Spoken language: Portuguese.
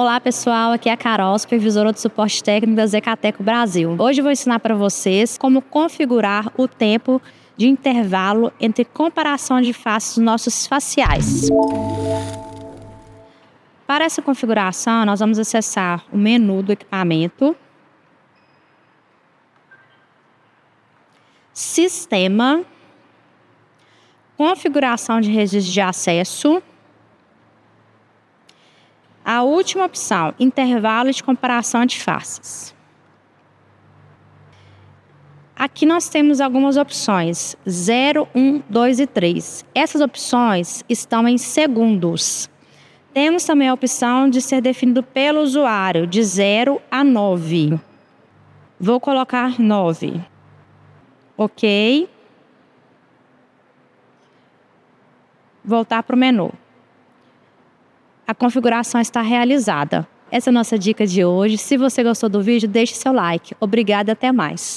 Olá pessoal, aqui é a Carol, supervisora do suporte técnico da Zecateco Brasil. Hoje eu vou ensinar para vocês como configurar o tempo de intervalo entre comparação de faces dos nossos faciais. Para essa configuração, nós vamos acessar o menu do equipamento, Sistema, Configuração de registro de acesso. A última opção, intervalo de comparação de faces. Aqui nós temos algumas opções, 0, 1, 2 e 3. Essas opções estão em segundos. Temos também a opção de ser definido pelo usuário, de 0 a 9. Vou colocar 9. Ok. Voltar para o menu. A configuração está realizada. Essa é a nossa dica de hoje. Se você gostou do vídeo, deixe seu like. Obrigada e até mais.